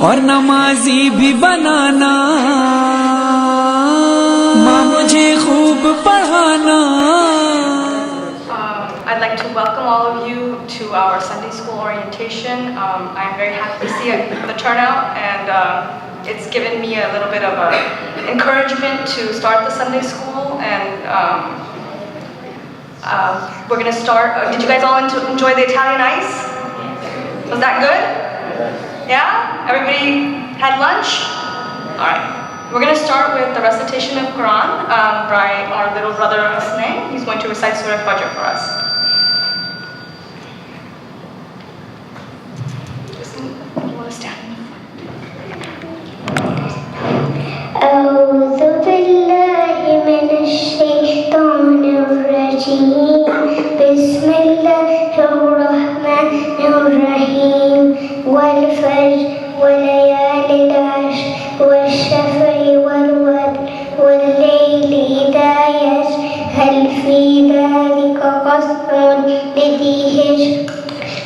और नमाजी भी बनाना, माँ मुझे खूब पढ़ाना। I'd like to welcome all of you to our Sunday school orientation. I'm very happy to see the turnout, and it's given me a little bit of encouragement to start the Sunday school. And we're going to start. Did you guys all enjoy the Italian ice? Was that good? Yeah? Everybody had lunch? All right. We're going to start with the recitation of Quran by our little brother Hasnain. He's going to recite Surah Fajr for us. You want to stand? أعوذ بالله من الشيطان الرجيم بسم الله الرحمن الرحيم والفجر وليال العشر والشفع والوتر والليل إذا يسر هل في ذلك قسم لذي حجر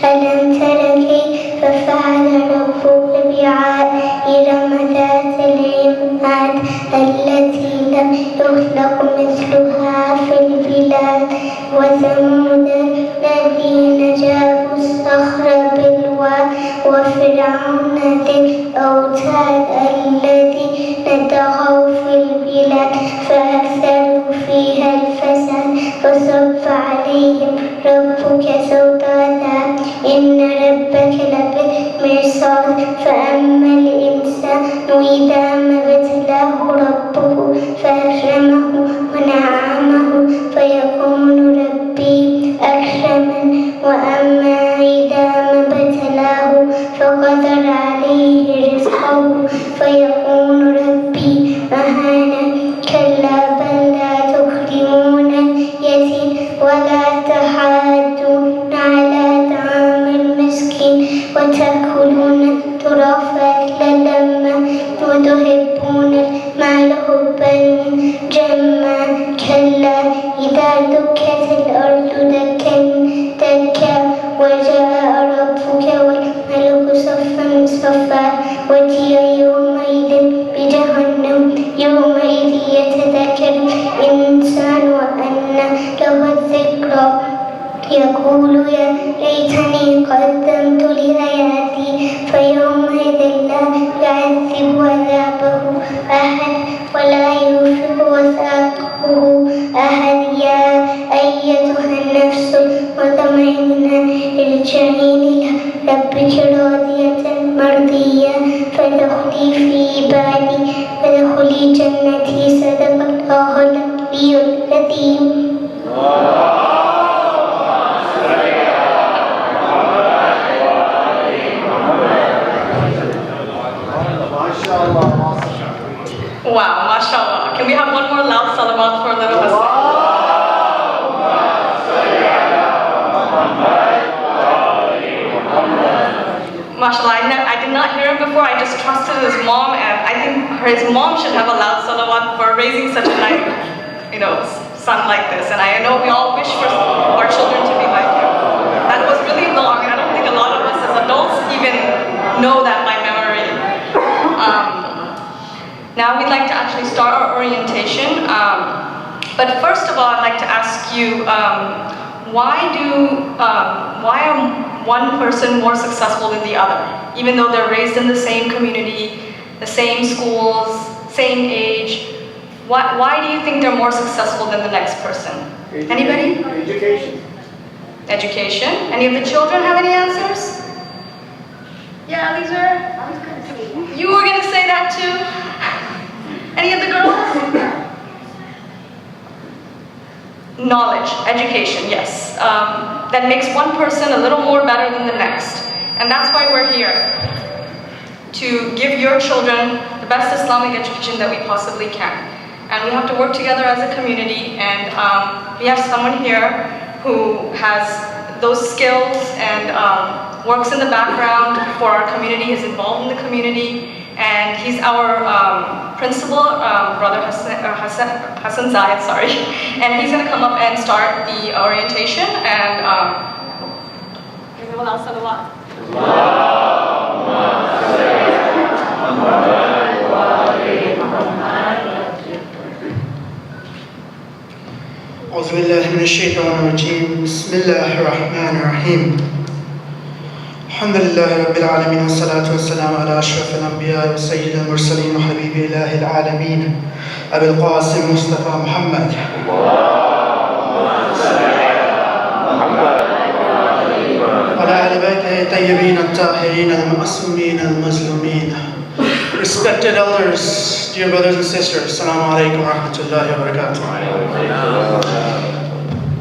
ألم تر كيف فعل ربك بعاد إرم ذات العماد التي لم يخلق مثلها في البلاد وثمود الذين جابوا الصخر بالواد وفرعون ذي الأوتاد الذين طغوا في البلاد فأكثروا فيها الفساد فصب عليهم ربك سوط عذاب إن ربك لبالمرصاد فأما الإنسان إذا ما ابتلاه ربه فأكرمه ونعمه فيكون ربي أكرمن وأما إذا ما ابتلاه فقدر عليه رزقه فيكون ربي أهانن كلا بل لا تكرمون اليتيم ولا تحاضون على طعام المسكين وتأكلون التراث أكلا لما وتحبون المال حبا جما كلا إذا دكت الأرض دكا دكا وجاء ربك والملك صفا صفا وجيء يومئذ بجهنم يومئذ يتذكر الإنسان وأنى له الذكرى يقول يا ليتني قدمت لحياتي فيومئذ لا يعذب عذابه أحد ولا يوثق وثاقه أحد يا أيتها النفس المطمئنة ارجعي إلى ربك راضية مرضية فادخلي في عبادي وادخلي جنتي صدق الله العلي العظيم. Wow, mashallah. Can we have one more loud salawat for little Hassan? Mashallah, I did not hear him before. I just trusted his mom, and I think his mom should have a loud salawat for raising such a nice, son like this. And I know we all wish for our children to be like him. That was really long, and I don't think a lot of us as adults even know that by memory. Now we'd like to actually start our orientation. But first of all, I'd like to ask you, why are one person more successful than the other? Even though they're raised in the same community, the same schools, same age, why do you think they're more successful than the next person? Anybody? Education. Education. Any of the children have any answers? Yeah, these are. You were gonna say that too? Any of the girls? Knowledge, education, yes. That makes one person a little more better than the next. And that's why we're here. To give your children the best Islamic education that we possibly can. And we have to work together as a community, and we have someone here who has those skills and works in the background for our community, is involved in the community, and he's our principal, Brother Hassan Zayed, sorry. And he's going to come up and start the orientation, and everyone else on the line. بالله من الشيطان الرجيم بسم الله الرحمن الرحيم الحمد لله رب العالمين والصلاة والسلام على أشرف الأنبياء وسيد المرسلين وحبيب إله العالمين أبي القاسم مصطفى محمد وعلى آل بيته الطيبين الطاهرين المعصومين المظلومين. Respected elders, dear brothers and sisters, Assalamu alaikum wa rahmatullahi wa barakatuh.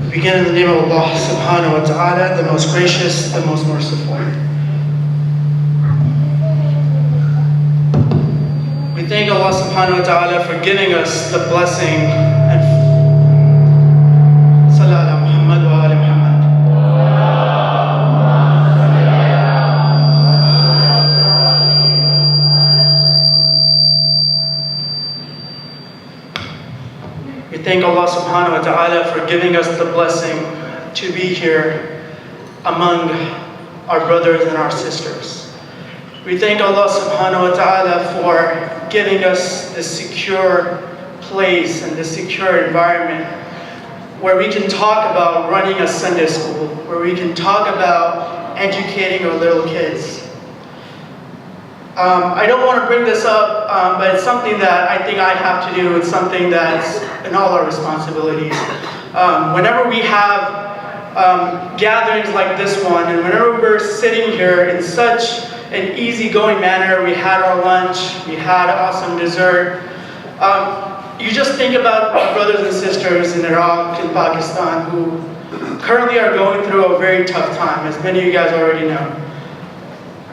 We begin in the name of Allah subhanahu wa ta'ala, the most gracious, the most merciful. We thank Allah subhanahu wa ta'ala for giving us the blessing and Salah ala Muhammad wa ali Muhammad. We thank Allah subhanahu wa ta'ala for giving us the blessing to be here among our brothers and our sisters. We thank Allah subhanahu wa ta'ala for giving us this secure place and this secure environment where we can talk about running a Sunday school, where we can talk about educating our little kids. I don't want to bring this up, but it's something that I think I have to do. It's something that's in all our responsibilities. Whenever we have gatherings like this one, and whenever we're sitting here in such an easygoing manner, we had our lunch, we had awesome dessert. You just think about our brothers and sisters in Iraq and Pakistan who currently are going through a very tough time, as many of you guys already know.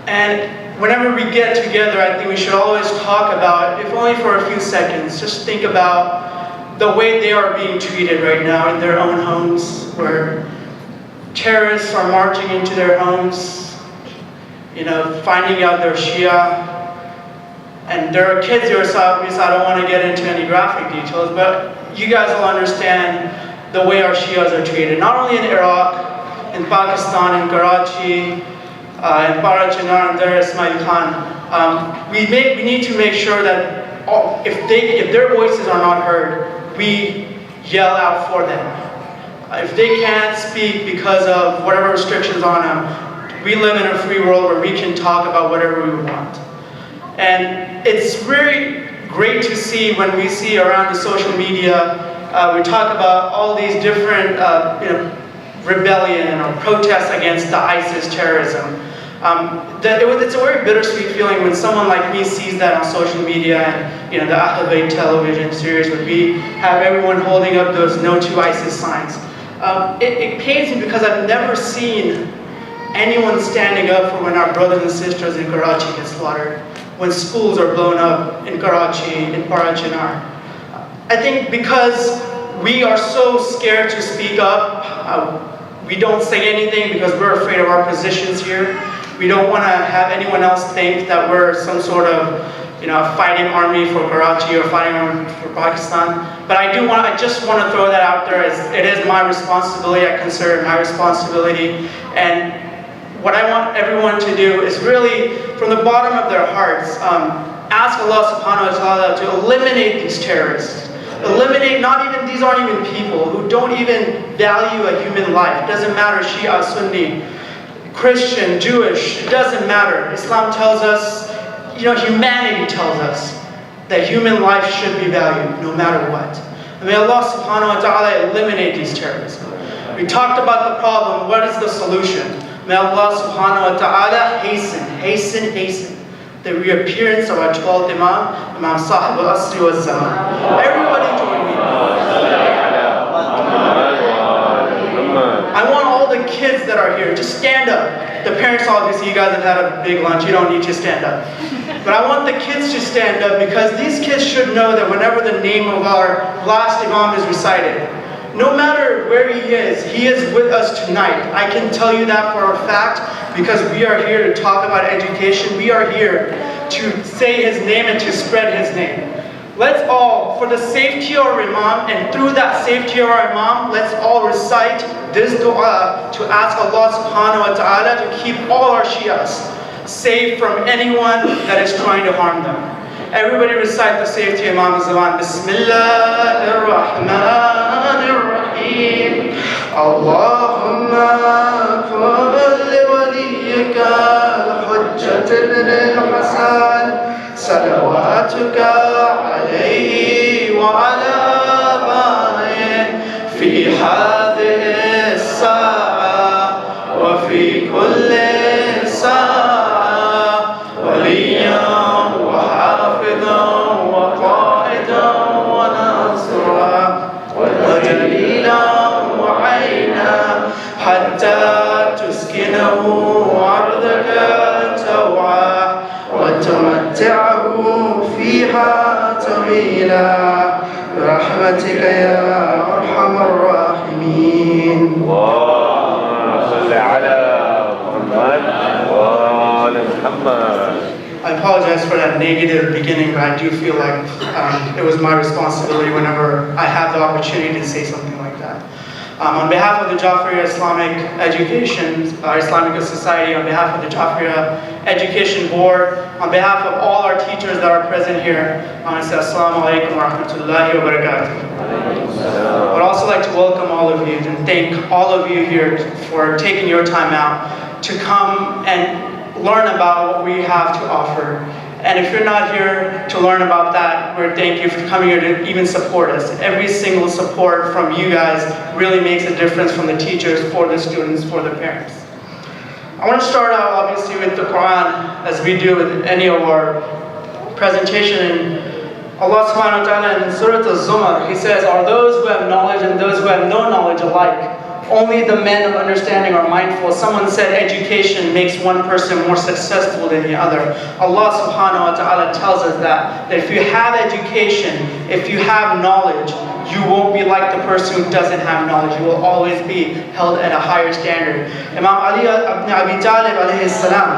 And whenever we get together, I think we should always talk about, if only for a few seconds, just think about the way they are being treated right now in their own homes, where terrorists are marching into their homes, finding out they're Shia. And there are kids here, so I don't want to get into any graphic details, but you guys will understand the way our Shias are treated, not only in Iraq, in Pakistan, in Karachi, in Parachinar, and there Ismail Khan. We need to make sure that if their voices are not heard, we yell out for them. If they can't speak because of whatever restrictions on them, we live in a free world where we can talk about whatever we want. And it's really great to see when we see around the social media, we talk about all these different rebellion or protests against the ISIS terrorism. It's a very bittersweet feeling when someone like me sees that on social media and the Ahl Bayt television series where we have everyone holding up those No to ISIS signs. It pains me because I've never seen anyone standing up for when our brothers and sisters in Karachi get slaughtered, when schools are blown up in Karachi, in Parachinar. I think because we are so scared to speak up, we don't say anything because we're afraid of our positions here. We don't want to have anyone else think that we're some sort of, fighting army for Karachi or fighting army for Pakistan. But I just want to throw that out there as it is my responsibility. I consider it my responsibility. And what I want everyone to do is really, from the bottom of their hearts, ask Allah subhanahu wa ta'ala to eliminate these terrorists. Eliminate, these aren't even people who don't even value a human life. It doesn't matter, Shia, Sunni, Christian, Jewish, it doesn't matter. Islam tells us, humanity tells us that human life should be valued no matter what. And may Allah subhanahu wa ta'ala eliminate these terrorists. We talked about the problem, what is the solution? May Allah subhanahu wa ta'ala hasten the reappearance of our 12th Imam, Imam Sahib al-Asri wa Zaman. Everybody join me. I want all the kids that are here to stand up. The parents, obviously, you guys have had a big lunch, you don't need to stand up. But I want the kids to stand up because these kids should know that whenever the name of our last Imam is recited, no matter where he is with us tonight. I can tell you that for a fact because we are here to talk about education. We are here to say his name and to spread his name. Let's all, for the safety of our Imam and through that safety of our Imam, let's all recite this dua to ask Allah subhanahu wa ta'ala to keep all our Shias safe from anyone that is trying to harm them. Everybody recite the safety of Imam Zaman. Bismillahir Rahmanir Rahim. اللهم كن لوليك الحجة بن الحسن صلواتك عليه وعلى آبائه في هذه الساعة وفي كل ساعة وليا وحافظا وقائدا ونصرا ودليلا وعينا حتى تسكنه أرضك توعا وتمتعه فيها طويلا برحمتك يا أرحم الراحمين. اللهم صل على محمد وآل محمد. I apologize for that negative beginning, but I do feel like it was my responsibility whenever I have the opportunity to say something like that. On behalf of the Jafria Islamic Education, Islamic Society, on behalf of the Jafria Education Board, on behalf of all our teachers that are present here, I want to say Assalamu alaikum wa rahmatullahi wa barakatuh. I would also like to welcome all of you and thank all of you here for taking your time out to come and learn about what we have to offer. And if you're not here to learn about that, we thank you for coming here to even support us. Every single support from you guys really makes a difference, from the teachers, for the students, for the parents. I want to start out obviously with the Quran, as we do with any of our presentation. Allah subhanahu wa ta'ala in Surah Al-Zumar, He says, are those who have knowledge and those who have no knowledge alike? Only the men of understanding are mindful. Someone said education makes one person more successful than the other. Allah subhanahu wa ta'ala tells us that if you have education, if you have knowledge, you won't be like the person who doesn't have knowledge. You will always be held at a higher standard. Imam Ali ibn Abi Talib alayhi salam,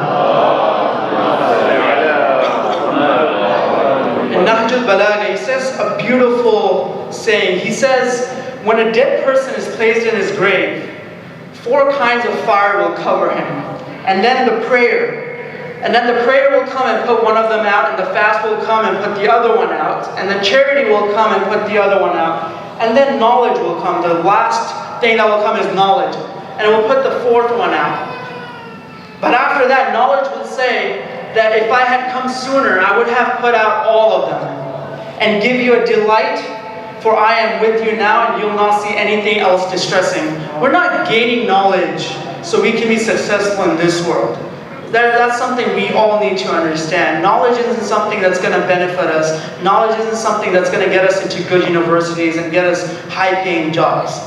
in Nahj al-Balagha, he says a beautiful saying. He says, when a dead person is placed in his grave, 4 kinds of fire will cover him. And then the prayer. And then the prayer will come and put one of them out, and the fast will come and put the other one out. And the charity will come and put the other one out. And then knowledge will come. The last thing that will come is knowledge. And it will put the 4th one out. But after that, knowledge will say that if I had come sooner, I would have put out all of them and give you a delight. For I am with you now, and you'll not see anything else distressing. We're not gaining knowledge so we can be successful in this world. That's something we all need to understand. Knowledge isn't something that's going to benefit us. Knowledge isn't something that's going to get us into good universities and get us high-paying jobs.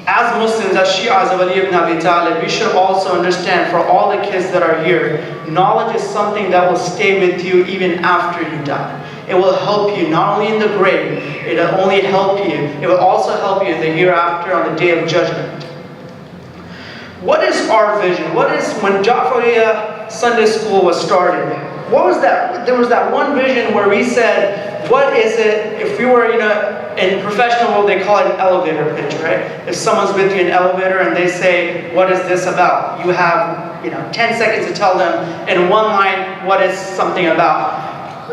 As Muslims, as Shi'as of Ali ibn Abi Talib, we should also understand, for all the kids that are here, knowledge is something that will stay with you even after you die. It will help you not only in the grave, it will only help you, it will also help you in the hereafter on the day of judgment. What is our vision? What is, when Jafria Sunday School was started, what was that? There was that one vision where we said, what is it, if we were, in professional world they call it an elevator pitch, right? If someone's with you in an elevator and they say, what is this about? You have, 10 seconds to tell them in one line what is something about.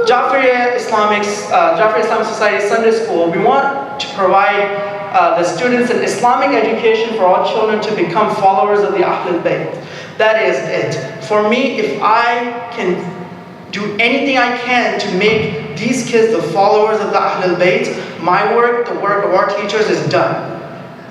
Jafria Islamic Society Sunday School, we want to provide the students an Islamic education for all children to become followers of the Ahlul Bayt. That is it. For me, if I can do anything I can to make these kids the followers of the Ahlul Bayt, my work, the work of our teachers is done.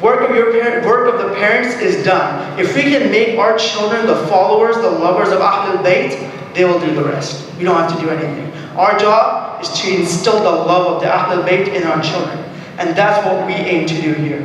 Work of the parents is done. If we can make our children the followers, the lovers of Ahlul Bayt, they will do the rest. We don't have to do anything. Our job is to instill the love of the Ahlul Bayt in our children. And that's what we aim to do here.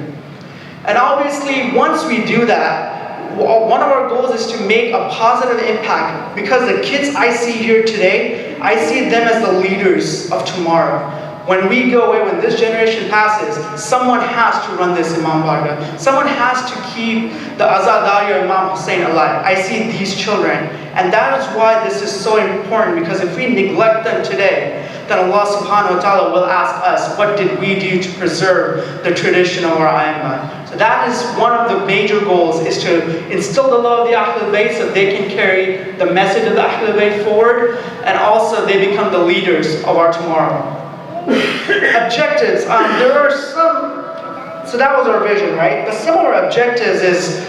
And obviously, once we do that, one of our goals is to make a positive impact. Because the kids I see here today, I see them as the leaders of tomorrow. When we go away, when this generation passes, someone has to run this Imam Barga. Someone has to keep the Azadari of Imam Hussein alive. I see these children. And that is why this is so important, because if we neglect them today, then Allah subhanahu wa ta'ala will ask us, what did we do to preserve the tradition of our A'immah? So that is one of the major goals, is to instill the love of the Ahlul Bayt so they can carry the message of the Ahlul Bayt forward, and also they become the leaders of our tomorrow. Objectives. There are some So that was our vision, right? But some of our objectives is,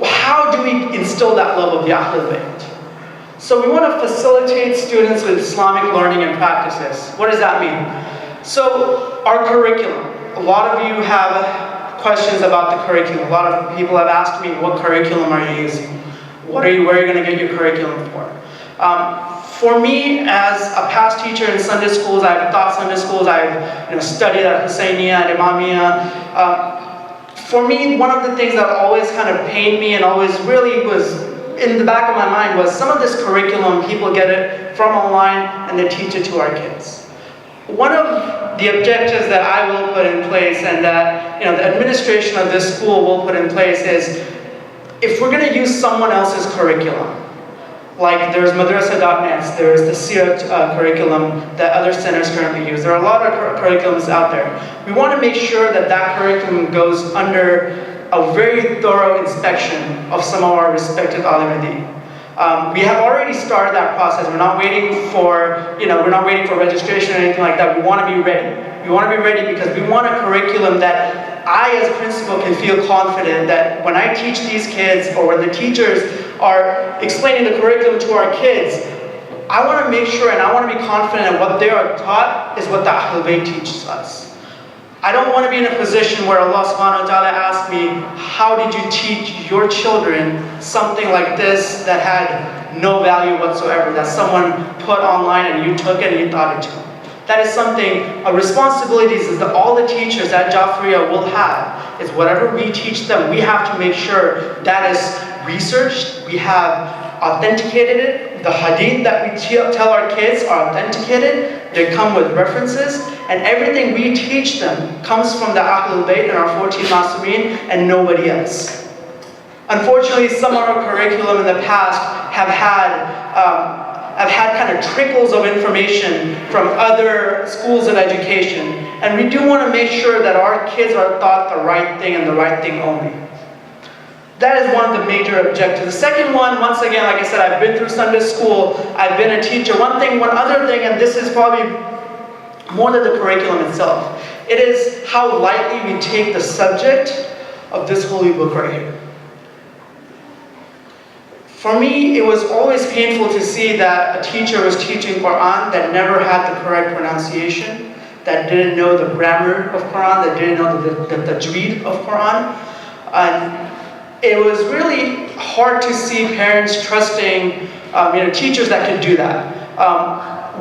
how do we instill that love of the Ahlul Bayt? So we want to facilitate students with Islamic learning and practices. What does that mean? So our curriculum. A lot of you have questions about the curriculum. A lot of people have asked me, what curriculum are you using? Where are you going to get your curriculum for? For me, as a past teacher in Sunday schools, I've taught Sunday schools, I've studied at Hussainiya and Imamiyya. For me, one of the things that always kind of pained me and always really was in the back of my mind was some of this curriculum, people get it from online and they teach it to our kids. One of the objectives that I will put in place and that the administration of this school will put in place is, if we're going to use someone else's curriculum, like there's Madrasa.net, there's the Sirat curriculum that other centers currently use. There are a lot of curriculums out there. We want to make sure that that curriculum goes under a very thorough inspection of some of our respected alim al-din. We have already started that process. We're not waiting for, we're not waiting for registration or anything like that. We want to be ready. We want to be ready because we want a curriculum that I, as a principal, can feel confident that when I teach these kids or when the teachers are explaining the curriculum to our kids, I want to make sure and I want to be confident that what they are taught is what the Ahlul Bayt teaches us. I don't want to be in a position where Allah subhanahu wa ta'ala asks me, how did you teach your children something like this that had no value whatsoever, that someone put online and you took it and you taught it to them? That is something, a responsibility is that all the teachers at Jafriya will have, is whatever we teach them, we have to make sure that is researched, we have authenticated it, the hadith that we tell our kids are authenticated, they come with references, and everything we teach them comes from the Ahlul Bayt and our 14 Masumeen and nobody else. Unfortunately, some of our curriculum in the past have had kind of trickles of information from other schools of education, and we do want to make sure that our kids are taught the right thing and the right thing only. That is one of the major objectives. The second one, once again, like I said, I've been through Sunday school, I've been a teacher. One other thing, and this is probably more than the curriculum itself, it is how lightly we take the subject of this holy book right here. For me, it was always painful to see that a teacher was teaching Quran that never had the correct pronunciation, that didn't know the grammar of Quran, that didn't know the tajweed of Quran. And it was really hard to see parents trusting teachers that could do that.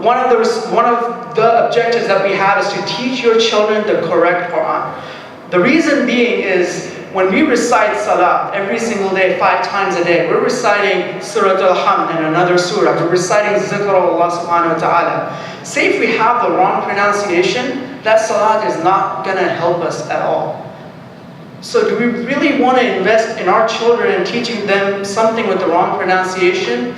One of the objectives that we have is to teach your children the correct Quran. The reason being is, when we recite Salat every single day, 5 times a day, we're reciting Surah Al-Hamd and another surah, we're reciting Zikr of Allah subhanahu wa ta'ala. Say if we have the wrong pronunciation, that Salat is not going to help us at all. So do we really want to invest in our children and teaching them something with the wrong pronunciation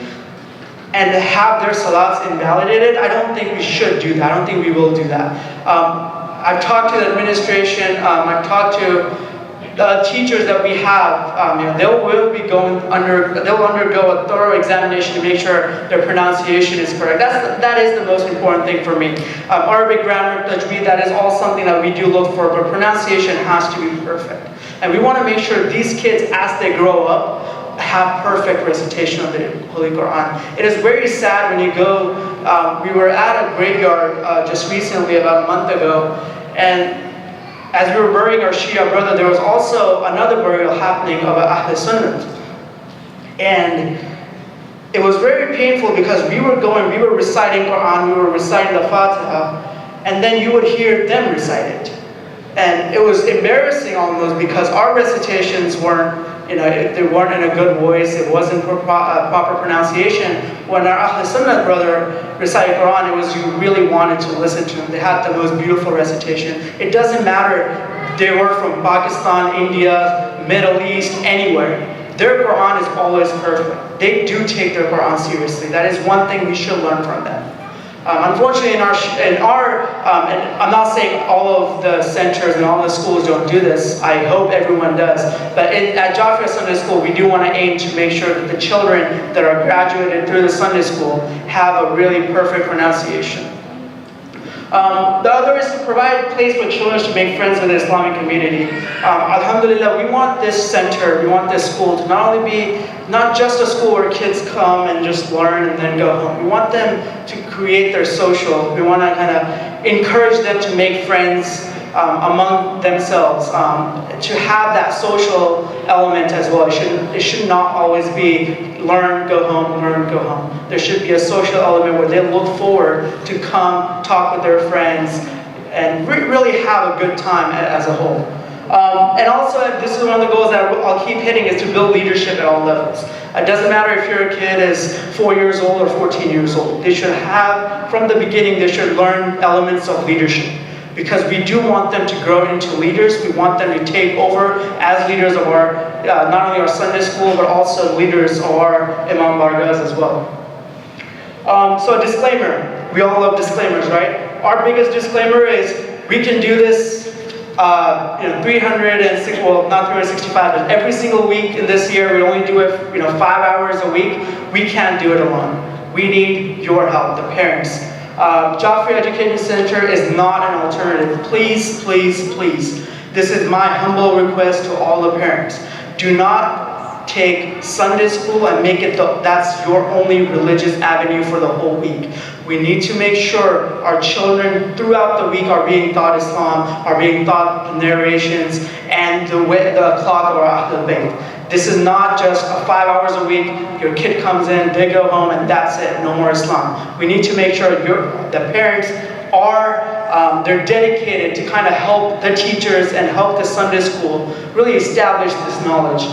and have their salats invalidated? I don't think we should do that. I don't think we will do that. I've talked to the administration, I've talked to the teachers that we have, they'll undergo a thorough examination to make sure their pronunciation is correct. That is the most important thing for me. Arabic grammar, tajweed, that is all something that we do look for, but pronunciation has to be perfect. And we want to make sure these kids, as they grow up, have perfect recitation of the Holy Quran. It is very sad when you go, we were at a graveyard just recently, about a month ago, and as we were burying our Shia brother, there was also another burial happening of Ahl Sunnah. And it was very painful because we were reciting Quran, we were reciting the Fatiha, and then you would hear them recite it. And it was embarrassing almost because our recitations weren't, they weren't in a good voice, it wasn't proper pronunciation. When our Ahl Sunnah brother recited Quran, it was you really wanted to listen to them. They had the most beautiful recitation. It doesn't matter, they were from Pakistan, India, Middle East, anywhere. Their Quran is always perfect. They do take their Quran seriously. That is one thing we should learn from them. Unfortunately, and I'm not saying all of the centers and all the schools don't do this. I hope everyone does. But at Jafriya Sunday School, we do want to aim to make sure that the children that are graduated through the Sunday School have a really perfect pronunciation. The other is to provide a place for children to make friends with the Islamic community. Alhamdulillah, we want this center, we want this school to not only be not just a school where kids come and just learn and then go home. We want them to create their social. We want to kind of encourage them to make friends among themselves, to have that social element as well. It should not always be learn, go home, learn, go home. There should be a social element where they look forward to come, talk with their friends, and really have a good time as a whole. And also, this is one of the goals that I'll keep hitting, is to build leadership at all levels. It doesn't matter if your kid is 4 years old or 14 years old. They should have, from the beginning, they should learn elements of leadership. Because we do want them to grow into leaders. We want them to take over as leaders of our, not only our Sunday school, but also leaders of our Imam Bargaz as well. So a disclaimer. We all love disclaimers, right? Our biggest disclaimer is we can do this 360, well, not 365, but every single week in this year. We only do it 5 hours a week. We can't do it alone. We need your help, the parents. Joffrey Education Center is not an alternative. Please, please, please. This is my humble request to all the parents. Do not take Sunday school and make it that's your only religious avenue for the whole week. We need to make sure our children throughout the week are being taught Islam, are being taught the narrations, and the clock or Ahlul Bayt. This is not just 5 hours a week, your kid comes in, they go home, and that's it, no more Islam. We need to make sure the parents are, they're dedicated to kind of help the teachers and help the Sunday school really establish this knowledge.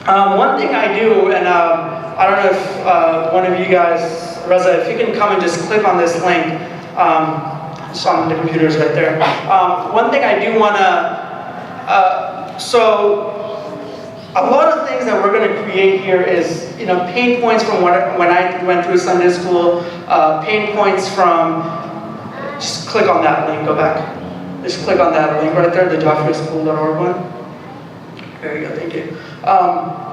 One thing I do, and I don't know if one of you guys, Raza, if you can come and just click on this link, it's on the computers right there. One thing I do want to, a lot of things that we're going to create here is, pain points from when I went through Sunday school, pain points from, just click on that link, go back. Just click on that link right there, the joffreyschool.org one. There you go, thank you.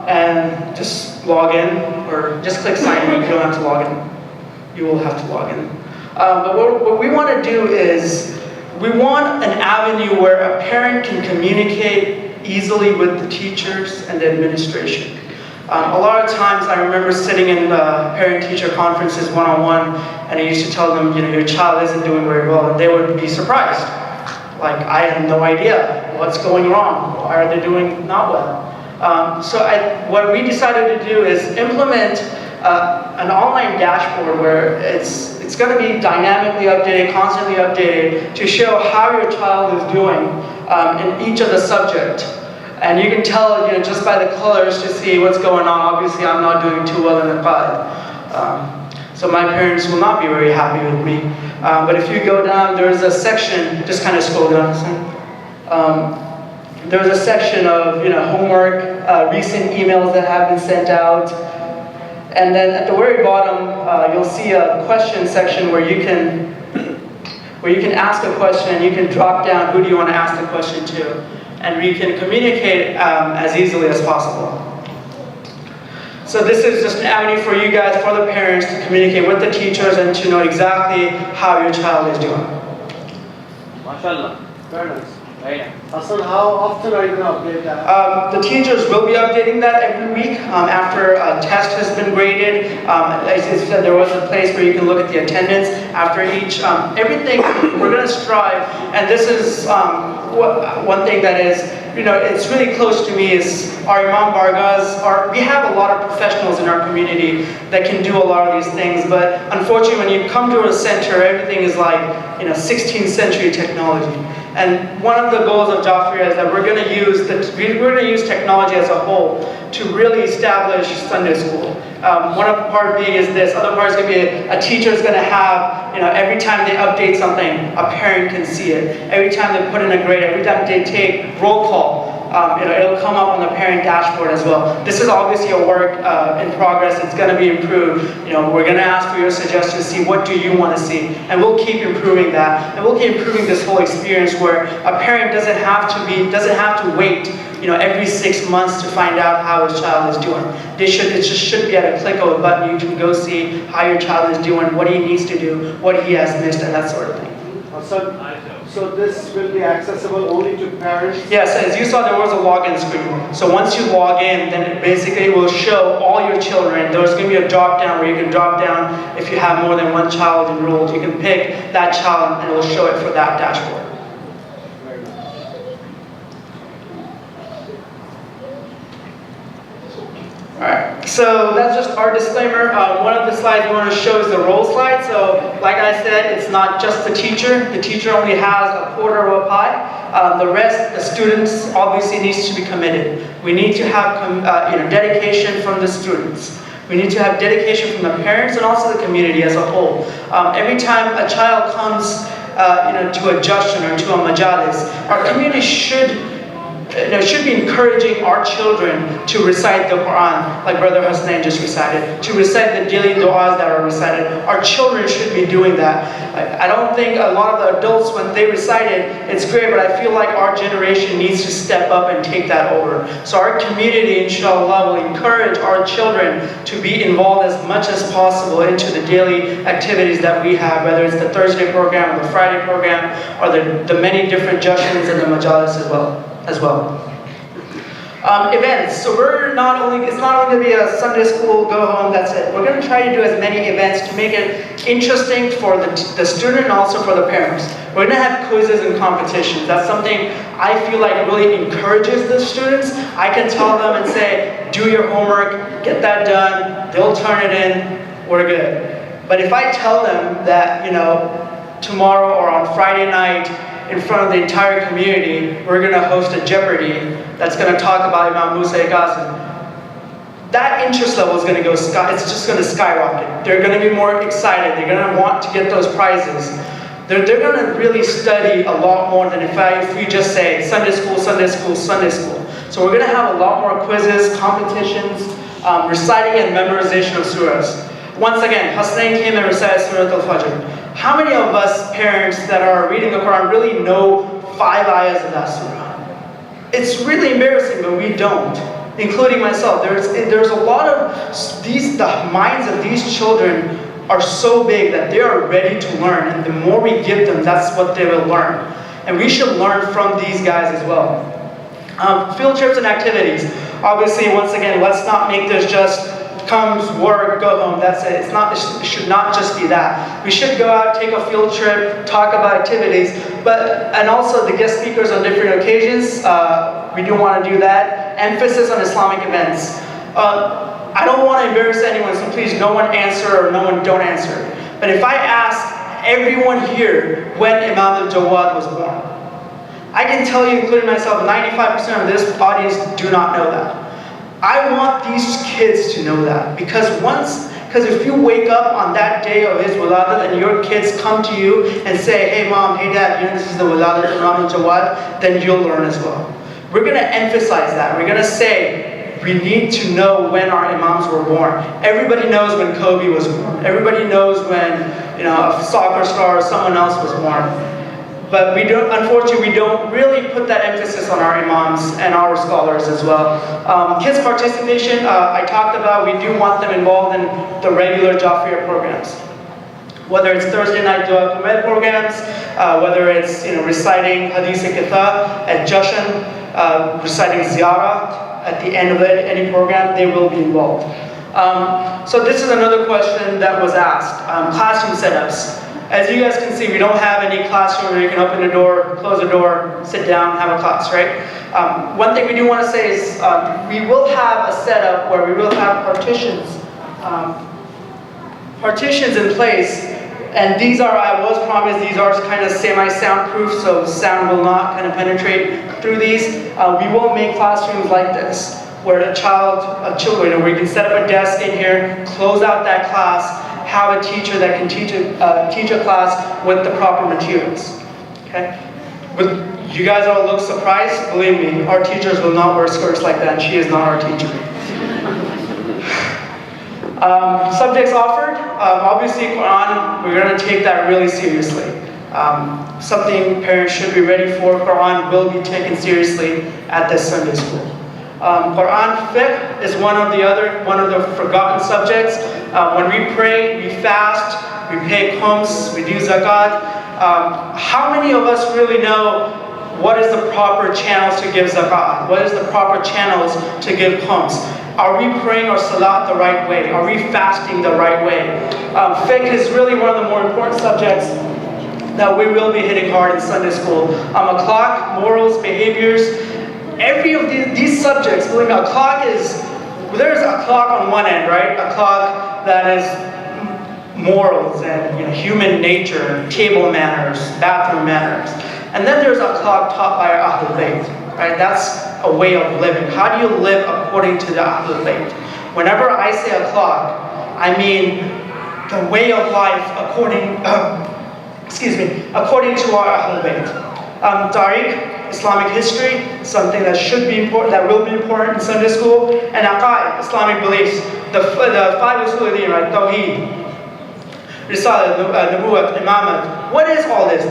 And just log in, or just click sign in, you don't have to log in. You will have to log in. But what we want to do is, we want an avenue where a parent can communicate easily with the teachers and the administration. A lot of times I remember sitting in parent-teacher conferences one-on-one, and I used to tell them, your child isn't doing very well, and they would be surprised. Like, I have no idea what's going wrong. Why are they doing not well? So what we decided to do is implement an online dashboard where it's going to be dynamically updated, constantly updated, to show how your child is doing in each of the subjects. And you can tell, just by the colors to see what's going on. Obviously, I'm not doing too well in the Qad. So my parents will not be very happy with me. But if you go down, there's a section, just kind of scroll down. There's a section of homework, recent emails that have been sent out. And then at the very bottom, you'll see a question section where you can ask a question, and you can drop down who do you want to ask the question to. And we can communicate as easily as possible. So this is just an avenue for you guys, for the parents, to communicate with the teachers and to know exactly how your child is doing. MashaAllah, very nice. Hassan, how often are you going to update that? The teachers will be updating that every week after a test has been graded. As I said, there was a place where you can look at the attendance after each. Everything we're going to strive, and this is one thing that is, it's really close to me, is our Imam Bargaz. We have a lot of professionals in our community that can do a lot of these things, but unfortunately when you come to a center, everything is like 16th century technology. And one of the goals of Joffrey is that we're going to use technology as a whole to really establish Sunday school. One of the part being is this. Other part is going to be a teacher is going to have, every time they update something, a parent can see it. Every time they put in a grade, every time they take roll call, it'll come up on the parent dashboard as well. This is obviously a work in progress. It's going to be improved. We're going to ask for your suggestions, see what do you want to see, and we'll keep improving that, and we'll keep improving this whole experience where a parent doesn't have to wait every 6 months to find out how his child is doing. It just should be at a click of a button. You can go see how your child is doing, what he needs to do, what he has missed, and that sort of thing. So this will be accessible only to parents? Yes, as you saw, there was a login screen. So once you log in, then it basically will show all your children. There's going to be a drop down where you can drop down if you have more than one child enrolled. You can pick that child and it will show it for that dashboard. Alright, so that's just our disclaimer. One of the slides we want to show is the role slide. So, like I said, it's not just the teacher. The teacher only has a quarter of a pie. The rest, the students, obviously needs to be committed. We need to have dedication from the students. We need to have dedication from the parents and also the community as a whole. Every time a child comes to a Jushan or to a majalis, our community should be encouraging our children to recite the Quran, like Brother Hasnain just recited, to recite the daily du'as that are recited. Our children should be doing that. I don't think a lot of the adults, when they recite it, it's great, but I feel like our generation needs to step up and take that over. So our community, inshallah, will encourage our children to be involved as much as possible into the daily activities that we have, whether it's the Thursday program or the Friday program, or the many different jushans and the majalis as well. Events. So it's not only going to be a Sunday school, go home, that's it. We're going to try to do as many events to make it interesting for the student and also for the parents. We're going to have quizzes and competitions. That's something I feel like really encourages the students. I can tell them and say, do your homework, get that done, they'll turn it in, we're good. But if I tell them that, tomorrow or on Friday night, in front of the entire community, we're going to host a Jeopardy that's going to talk about Imam Musa Qasim, that interest level is going to go, it's just going to skyrocket. They're going to be more excited. They're going to want to get those prizes. They're going to really study a lot more than if we just say Sunday school, Sunday school, Sunday school. So we're going to have a lot more quizzes, competitions, reciting and memorization of surahs. Once again, Hasnain came and recited Surah Al-Fajr. How many of us parents that are reading the Quran really know 5 ayahs of that surah? It's really embarrassing, but we don't, including myself. There's a lot of the minds of these children are so big that they are ready to learn, and the more we give them, that's what they will learn. And we should learn from these guys as well. Field trips and activities. Obviously, once again, let's not make this just comes, work, go home, that's it. It should not just be that. We should go out, take a field trip, talk about activities, and also the guest speakers on different occasions, we do want to do that. Emphasis on Islamic events. I don't want to embarrass anyone, so please no one answer or no one don't answer. But if I ask everyone here when Imam al-Jawad was born, I can tell you, including myself, 95% of this audience do not know that. I want these kids to know that, because if you wake up on that day of his wiladat and your kids come to you and say, hey mom, hey dad, this is the wiladat of Imam al-Jawad, then you'll learn as well. We're going to emphasize that. We're going to say, we need to know when our imams were born. Everybody knows when Kobe was born. Everybody knows when a soccer star or someone else was born. But unfortunately, we don't really put that emphasis on our imams and our scholars as well. Kids participation, I talked about, we do want them involved in the regular Jafriya programs. Whether it's Thursday night Dua Kumed programs, whether it's reciting Hadith Kitha at Jushan, reciting Ziyarah at the end of any program, they will be involved. So this is another question that was asked, classroom setups. As you guys can see, we don't have any classroom where you can open the door, close the door, sit down, have a class, right? One thing we do want to say is we will have a setup where we will have partitions in place, and these are, I was promised, these are kind of semi-soundproof, so sound will not kind of penetrate through these. We will make classrooms like this, where where you can set up a desk in here, close out that class, have a teacher that can teach a class with the proper materials. Okay? You guys all look surprised? Believe me, our teachers will not wear skirts like that, and she is not our teacher. Subjects offered, obviously Quran, we're going to take that really seriously. Something parents should be ready for. Quran will be taken seriously at this Sunday school. Quran fiqh is one of the forgotten subjects. When we pray, we fast, we pay khums, we do zakat. How many of us really know what is the proper channels to give zakat? What is the proper channels to give khums? Are we praying our salat the right way? Are we fasting the right way? Fiqh is really one of the more important subjects that we will be hitting hard in Sunday school. Akhlaq, morals, behaviors, every of these subjects, believe me, there's akhlaq on one end, right? Akhlaq that is morals and human nature, table manners, bathroom manners. And then there's akhlaq taught by Ahlul Bayt, right? That's a way of living. How do you live according to the Ahlul Bayt? Whenever I say akhlaq, I mean the way of life according to our Ahlul Bayt. Tariq, Islamic history, something that should be important, that will be important in Sunday school, and aqaid, Islamic beliefs, the five usul al-din, right? Tawheed, Risala, Nubuwwat, Imamat. What is all this?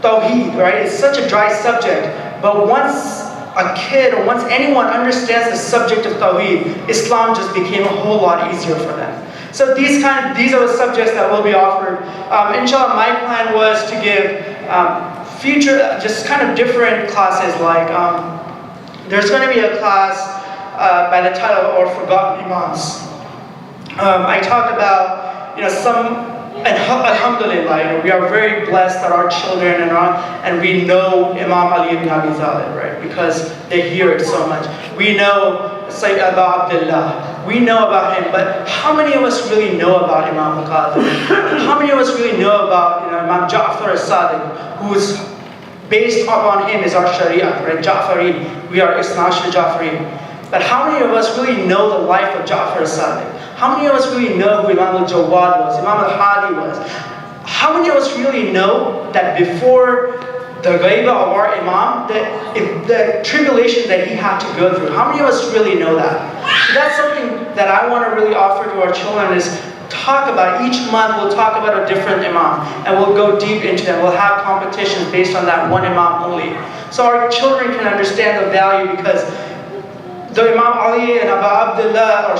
Tawheed, right? It's such a dry subject, but once a kid or once anyone understands the subject of Tawheed, Islam just became a whole lot easier for them. So these are the subjects that will be offered. Inshallah, my plan was to give future, just kind of different classes. Like there's going to be a class by the title or Forgotten Imams. I talked about alhamdulillah, we are very blessed that our children and we know Imam Ali ibn Abi Talib, right? Because they hear it so much. We know Sayyid Abu Abdullah. We know about him, but how many of us really know about Imam al-Qadhi? How many of us really know about Imam Ja'far al-Sadiq, who's based upon him is our Sharia, right? Ja'fari. We are Isna Ja'fari. But how many of us really know the life of Ja'far al-Sadiq? How many of us really know who Imam al-Jawad was, Imam al-Hadi was? How many of us really know that before the ghaiba of our Imam, the tribulation that he had to go through? How many of us really know that? So that's something that I want to really offer to our children is talk about. Each month we'll talk about a different Imam and we'll go deep into them. We'll have competitions based on that one Imam only. So our children can understand the value, because the Imam Ali and Abu Abdullah are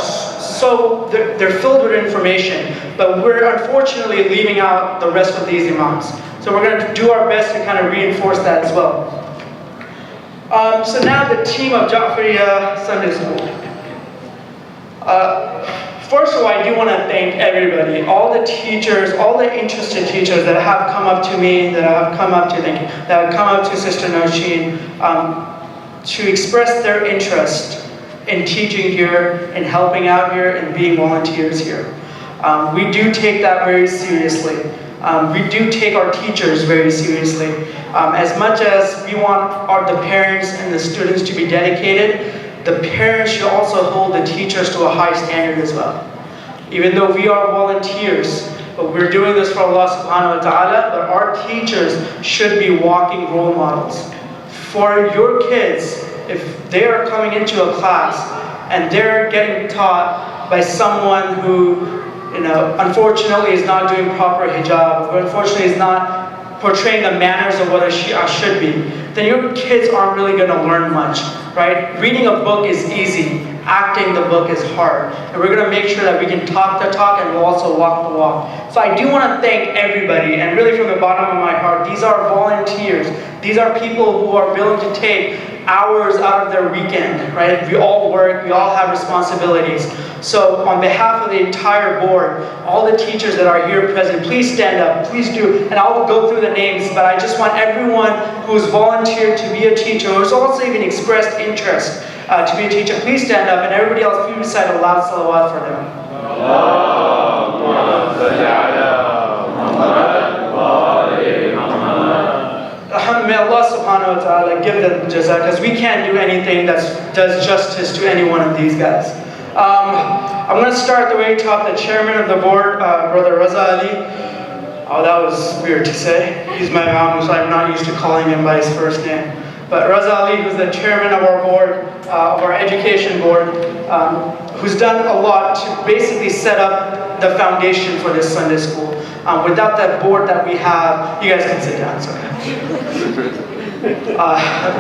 they're filled with information, but we're unfortunately leaving out the rest of these Imams. So we're going to do our best to kind of reinforce that as well. So now the team of Ja'fariya Sunday School. First of all, I do want to thank everybody, all the teachers, all the interested teachers that have come up to me, that have come up to Sister Nosheen, to express their interest in teaching here, in helping out here, and being volunteers here. We do take that very seriously. We do take our teachers very seriously. As much as we want the parents and the students to be dedicated, the parents should also hold the teachers to a high standard as well. Even though we are volunteers, but we're doing this for Allah subhanahu wa ta'ala, but our teachers should be walking role models. For your kids, if they are coming into a class and they're getting taught by someone who, unfortunately is not doing proper hijab, or unfortunately is not portraying the manners of what a Shia should be, then your kids aren't really going to learn much, right? Reading a book is easy. Acting the book is hard. And we're going to make sure that we can talk the talk and we'll also walk the walk. So I do want to thank everybody, and really from the bottom of my heart, these are volunteers. These are people who are willing to take hours out of their weekend, right? We all work, we all have responsibilities. So on behalf of the entire board, all the teachers that are here present, please stand up, please do. And I'll go through the names, but I just want everyone who's volunteered to be a teacher, who's also even expressed interest to be a teacher, please stand up, and everybody else, please recite a loud salawat for them. May Allah subhanahu wa ta'ala give them jazak, because we can't do anything that does justice to any one of these guys. I'm going to start the way top, the chairman of the board, Brother Raza Ali. Oh, that was weird to say. He's my imam, so I'm not used to calling him by his first name. But Raza Ali, who's the chairman of our board, of our education board, who's done a lot to basically set up the foundation for this Sunday school. Without that board that we have, you guys can sit down, sorry.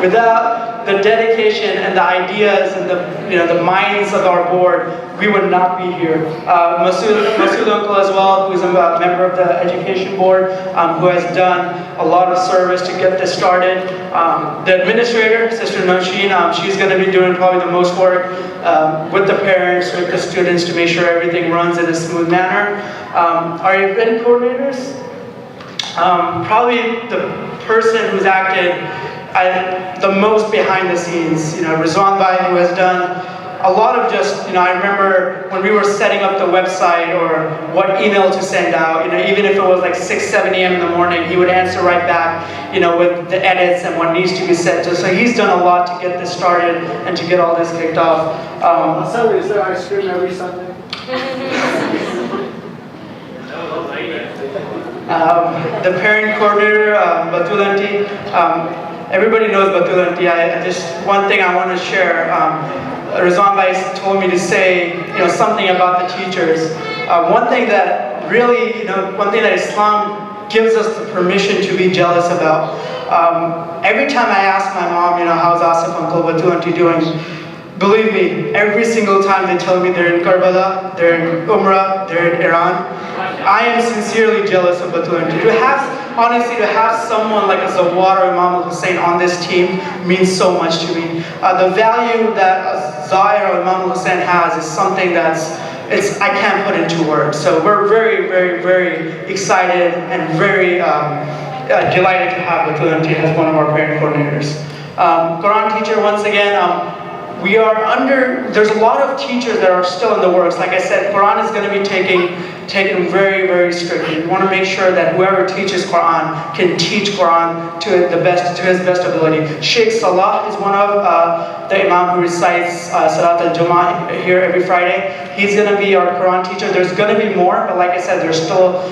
Without the dedication and the ideas and the minds of our board, we would not be here. Masood Uncle as well, who's a member of the education board, who has done a lot of service to get this started. The administrator, Sister Noshin, she's going to be doing probably the most work with the parents, with the students to make sure everything runs in a smooth manner. Our event coordinators, probably the person who's acted the most behind the scenes, Rizwan Bhai, who has done a lot of just, I remember when we were setting up the website or what email to send out, even if it was like 6, 7 a.m. in the morning, he would answer right back, with the edits and what needs to be said. So he's done a lot to get this started and to get all this kicked off. Hassan, is there ice cream every Sunday? The parent coordinator, Batul Aunty, everybody knows Batul Aunty. Just one thing I want to share. Rizwan Bhai told me to say, something about the teachers. One thing that really, one thing that Islam gives us the permission to be jealous about. Every time I ask my mom, how's Asif Uncle, Batul Aunty doing? Believe me, every single time they tell me they're in Karbala, they're in Umrah, they're in Iran, I am sincerely jealous of Batul Aunty. Honestly, to have someone like a Zawar or Imam al-Hussein on this team means so much to me. The value that Zahir or Imam al-Hussein has is something I can't put into words. So we're very, very, very excited and very delighted to have Batul Aunty as one of our parent coordinators. Quran teacher, once again, there's a lot of teachers that are still in the works. Like I said, Quran is going to be taken very, very strictly. We want to make sure that whoever teaches Quran can teach Quran to his best ability. Sheikh Salah is one of the imam who recites Salat al-Jum'ah here every Friday. He's going to be our Quran teacher. There's going to be more, but like I said, they're still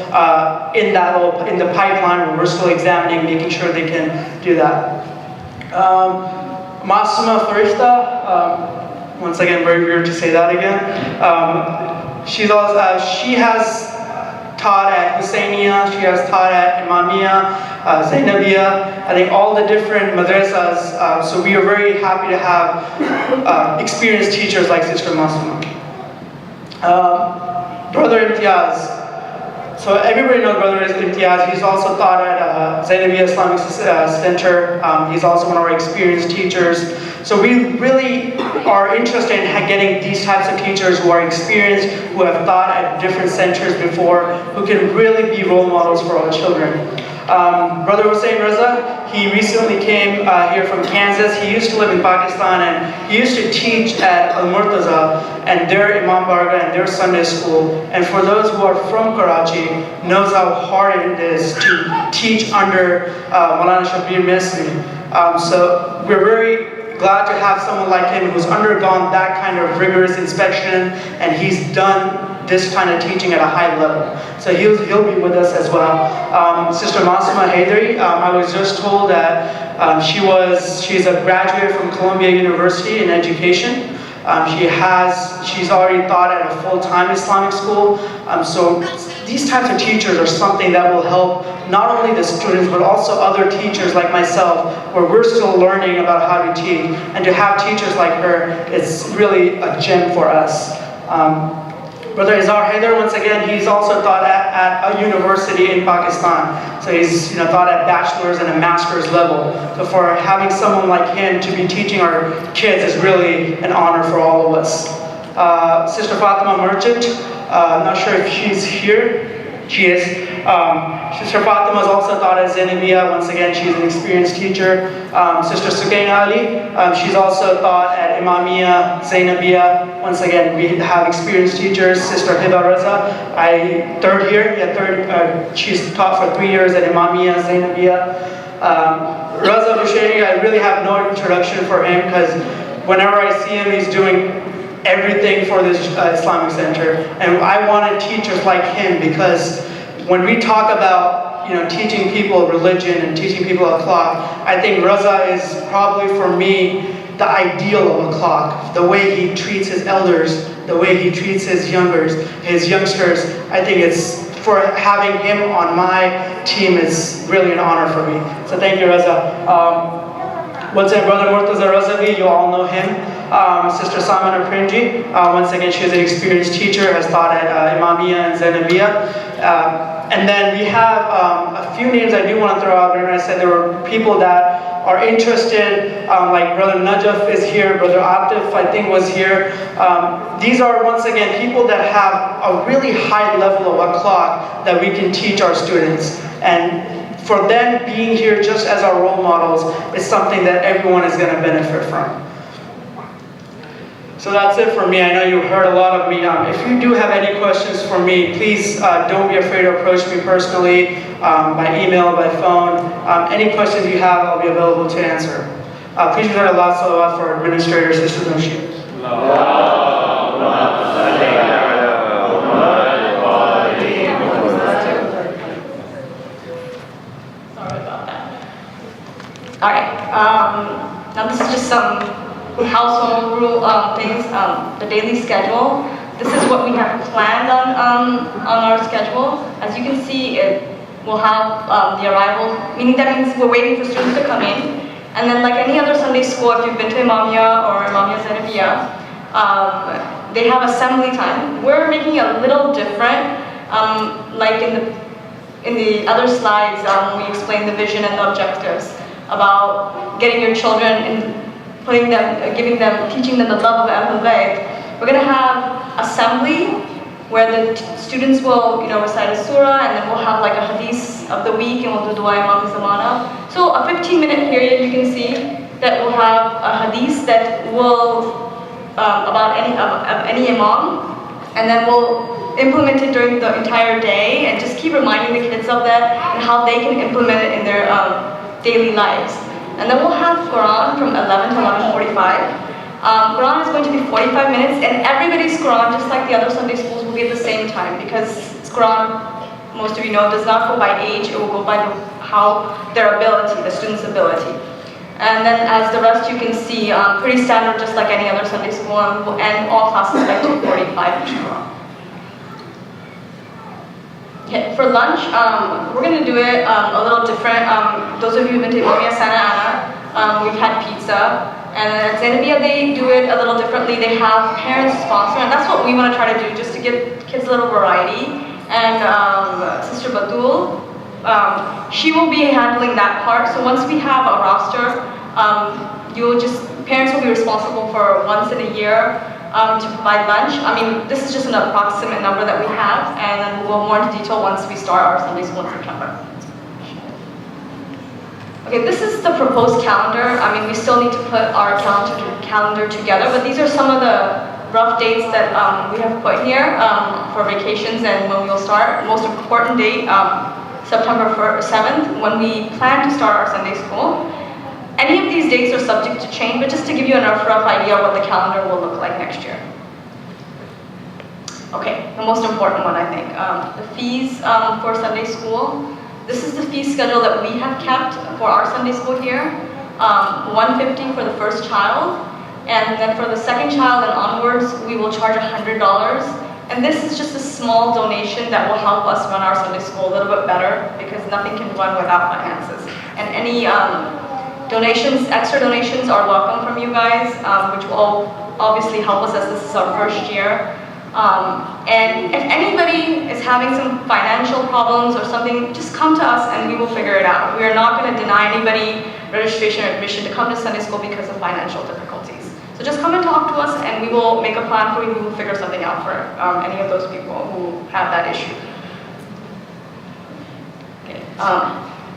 in the pipeline where we're still examining, making sure they can do that. Masuma Farishta, once again, very weird to say that again. She has taught at Husseiniya, she has taught at Imamiya, Zainabiyya, I think all the different madrasas. So we are very happy to have experienced teachers like Sister Masuma. Brother Imtiaz. So everybody knows Brother Imtiaz. He's also taught at Zainabiyya Islamic Center. He's also one of our experienced teachers. So we really are interested in getting these types of teachers who are experienced, who have taught at different centers before, who can really be role models for our children. Brother Hussein Raza, he recently came here from Kansas. He used to live in Pakistan and he used to teach at Al-Murtaza and their Imam Barga and their Sunday school. And for those who are from Karachi, knows how hard it is to teach under Maulana Shabir Misri. So we're very glad to have someone like him who's undergone that kind of rigorous inspection and he's done this kind of teaching at a high level. So he'll be with us as well. Sister Masuma Haydari, I was just told that she's a graduate from Columbia University in education. She's already taught at a full-time Islamic school. So these types of teachers are something that will help not only the students, but also other teachers like myself, where we're still learning about how to teach. And to have teachers like her is really a gem for us. Brother Izhar Haider, once again, he's also taught at a university in Pakistan. So he's taught at bachelor's and a master's level. So for having someone like him to be teaching our kids is really an honor for all of us. Sister Fatima Merchant, I'm not sure if she's here. She is. Sister Fatima is also taught at Zainabiyya. Once again, she's an experienced teacher. Sister Sukaina Ali, she's also taught at Imamiya, Zainabiyya. Once again, we have experienced teachers. Sister Hiba Raza, she's taught for 3 years at Imamiya, Zainabiyya. Raza Bushairi, I really have no introduction for him because whenever I see him, he's doing everything for this Islamic Center. And I wanted teachers like him because when we talk about teaching people religion and teaching people akhlaq, I think Raza is probably for me the ideal of akhlaq. The way he treats his elders, the way he treats his youngsters, I think it's for having him on my team is really an honor for me. So thank you, Raza. Once again, Brother Murtaza Razavi, you all know him. Sister Samana Prinji, once again, she is an experienced teacher, has taught at Imamiyah and Zainabiyah. And then we have a few names I do want to throw out there. And I said there were people that are interested, like Brother Najaf is here, Brother Atif I think was here. These are once again people that have a really high level of akhlaq that we can teach our students. And for them being here just as our role models is something that everyone is going to benefit from. So that's it for me. I know you heard a lot of me. If you do have any questions for me, please don't be afraid to approach me personally, by email, by phone. Any questions you have, I'll be available to answer. Please recite Allah salawat for Administrator Sister Nushi. Alright, now this is just some household rule things, the daily schedule. This is what we have planned on our schedule. As you can see, it will have the arrival, meaning that means we're waiting for students to come in. And then like any other Sunday school, if you've been to Imamiyah or Imamiyah Zainabiyah, they have assembly time. We're making it a little different, like in the other slides, we explain the vision and the objectives about getting your children and putting them, teaching them the love of Ahlul Bayt. We're going to have assembly where the students will, recite a surah, and then we'll have like a hadith of the week, and we'll do dua imam zamana. So a 15-minute period, you can see that we'll have a hadith that will about any imam, and then we'll implement it during the entire day, and just keep reminding the kids of that and how they can implement it in their daily lives. And then we'll have Quran from 11 to 11:45. Quran is going to be 45 minutes, and everybody's Quran, just like the other Sunday schools, will be at the same time, because Quran, most of you know, does not go by age, it will go by their ability, the student's ability. And then as the rest you can see, pretty standard, just like any other Sunday school, and all classes by 2:45 each Quran. Okay, for lunch, we're going to do it a little different. Those of you who've been to Imamiyah Santa Ana, we've had pizza. And at Zainabiyah, they do it a little differently. They have parents sponsor, and that's what we want to try to do, just to give kids a little variety. And Sister Badul, she will be handling that part. So once we have a roster, parents will be responsible for once in a year to provide lunch. I mean, this is just an approximate number that we have, and then we'll go more into detail once we start our Sunday school in September. Okay, this is the proposed calendar. I mean, we still need to put our calendar together, but these are some of the rough dates that we have put here for vacations and when we'll start. Most important date, September 7th, when we plan to start our Sunday school. Any of these dates are subject to change, but just to give you a rough idea of what the calendar will look like next year. Okay, the most important one, I think. The fees for Sunday school. This is the fee schedule that we have kept for our Sunday school here. $150 for the first child, and then for the second child and onwards, we will charge $100. And this is just a small donation that will help us run our Sunday school a little bit better, because nothing can run without finances. And any extra donations are welcome from you guys, which will obviously help us as this is our first year. And if anybody is having some financial problems or something, just come to us and we will figure it out. We are not going to deny anybody registration or admission to come to Sunday school because of financial difficulties. So just come and talk to us, and we will make a plan for you. We will figure something out for any of those people who have that issue. Okay.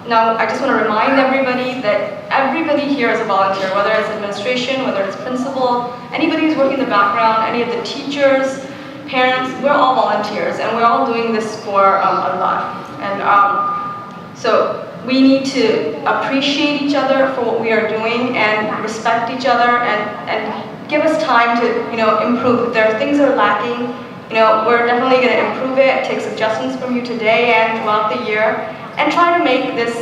Now, I just want to remind everybody that everybody here is a volunteer, whether it's administration, whether it's principal, anybody who's working in the background, any of the teachers, parents, we're all volunteers, and we're all doing this for Allah. And so we need to appreciate each other for what we are doing, and respect each other, and give us time to improve. If there are things that are lacking, we're definitely going to improve it, take suggestions from you today and throughout the year, and try to make this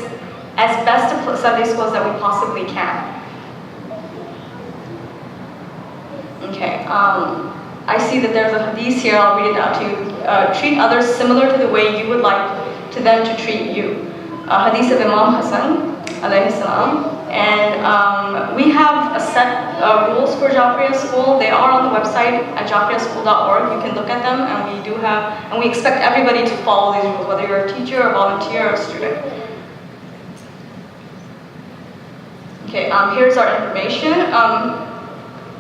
as best a Sunday school as that we possibly can. Okay, I see that there's a hadith here, I'll read it out to you. Treat others similar to the way you would like to them to treat you. Hadith of Imam Hassan, alayhi salam. And we have a set of rules for Jafriya School. They are on the website at jafriyaschool.org. You can look at them, and we expect everybody to follow these rules, whether you're a teacher, a volunteer, or a student. Okay, here's our information.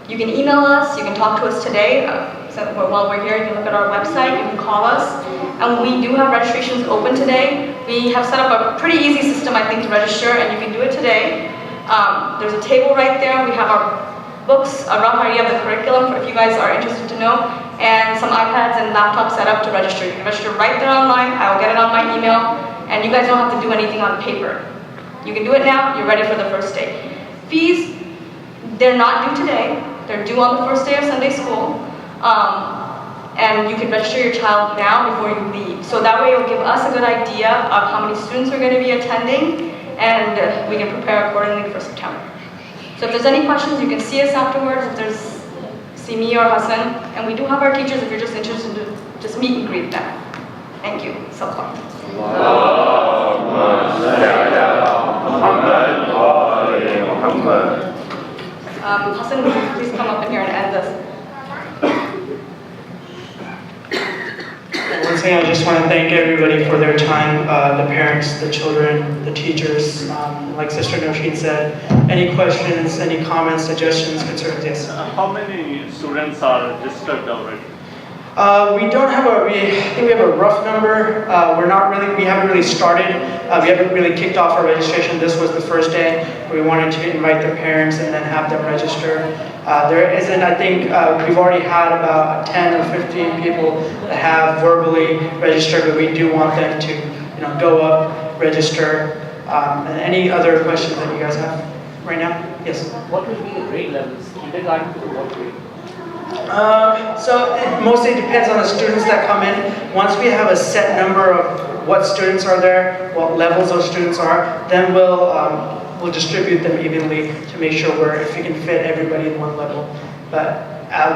You can email us, you can talk to us today. While we're here, you can look at our website, you can call us. And we do have registrations open today. We have set up a pretty easy system, I think, to register, and you can do it today. There's a table right there. We have our books, a rough idea of the curriculum, if you guys are interested to know, and some iPads and laptops set up to register. You can register right there online. I will get it on my email, and you guys don't have to do anything on paper. You can do it now. You're ready for the first day. Fees, they're not due today. They're due on the first day of Sunday school. And you can register your child now before you leave. So that way it'll give us a good idea of how many students are going to be attending, and we can prepare accordingly for September. So if there's any questions, you can see us afterwards. See me or Hassan. And we do have our teachers if you're just interested to just meet and greet them. Thank you. Salam. Hassan, would you please come up in here and end this? Once again, I just want to thank everybody for their time, the parents, the children, the teachers. Like Sister Nosheen said, any questions, any comments, suggestions, concerns, yes? How many students are registered already? We don't have I think we have a rough number. We haven't really started. We haven't really kicked off our registration. This was the first day. We wanted to invite the parents and then have them register. There isn't, I think, we've already had about 10 or 15 people that have verbally registered, but we do want them to, go up, register. And any other questions that you guys have right now? Yes? What will be the grade levels? Kindergarten to what grade? So it mostly depends on the students that come in. Once we have a set number of what students are there, what levels those students are, then we'll distribute them evenly to make sure if we can fit everybody in one level. But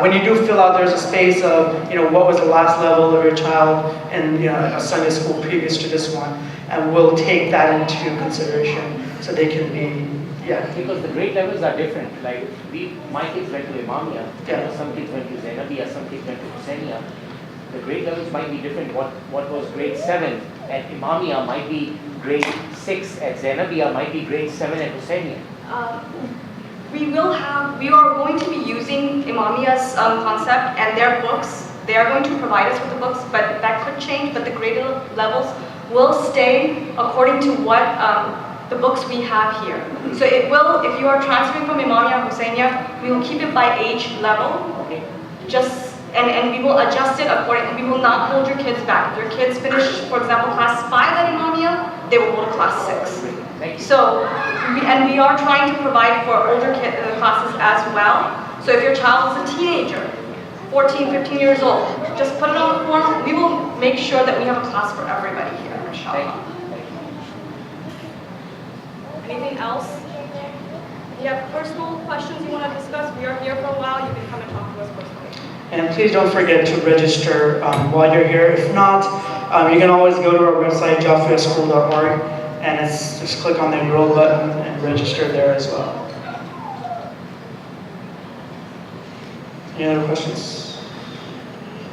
when you do fill out, there's a space of what was the last level of your child in a Sunday school previous to this one, and we'll take that into consideration so they can be. Yeah. Because the grade levels are different. Like my kids went to Imamia, some kids went to Zainabia, some kids went to Husainia. The grade levels might be different. What was grade 7 at Imamia might be grade 6 at Zainabia, might be grade 7 at Husainia. We are going to be using Imamia's concept and their books. They are going to provide us with the books, but that could change. But the grade levels will stay according to what the books we have here. So it will, if you are transferring from Imamia or Husainia, we will keep it by age level. Okay. And we will adjust it accordingly. We will not hold your kids back. If your kids finish, for example, class 5 at Imamia, they will go to class 6. Thank you. So, we are trying to provide for older classes as well. So if your child is a teenager, 14, 15 years old, just put it on the form. We will make sure that we have a class for everybody here, inshallah. Anything else? If you have personal questions you want to discuss, we are here for a while. You can come and talk to us personally. And please don't forget to register while you're here. If not, you can always go to our website, jafriyaschool.org, and just click on the enroll button and register there as well. Any other questions?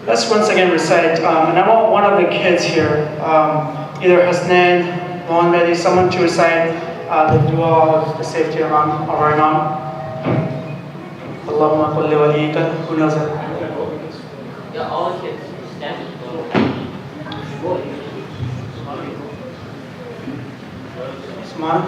Let's once again recite, and I want one of the kids here, either Hasnan, Mohammadi, someone to recite the dua of the safety of our Imam. Allahumma kulli waliyika, who knows it? Yeah, all kids stand. Usman?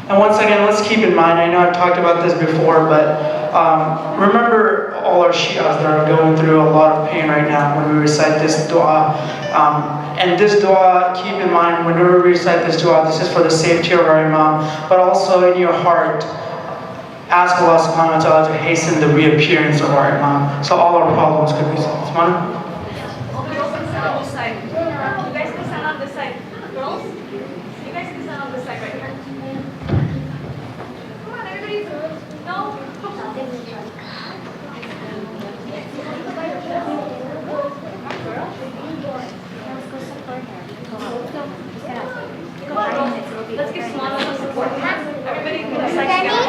And once again, let's keep in mind, I know I've talked about this before, but remember all our Shias that are going through a lot of pain right now when we recite this dua. And this dua, keep in mind, whenever we recite this dua, this is for the safety of our Imam, but also in your heart, ask Allah subhanahu wa ta'ala to hasten the reappearance of our Imam, so all our problems could be solved. Subhanahu? You guys can stand on this side. Girls, you guys can stand on this side right here. Come on, everybody. No. Come on, girls. Let's give Smana some support. Everybody can recite together.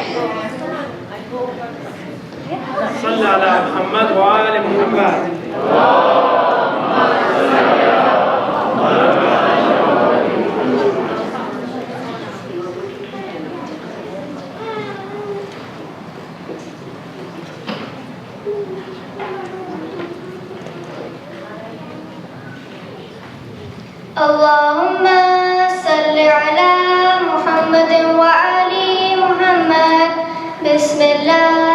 صل على محمد وآل محمد. اللهم صل على محمد وآل محمد. بسم الله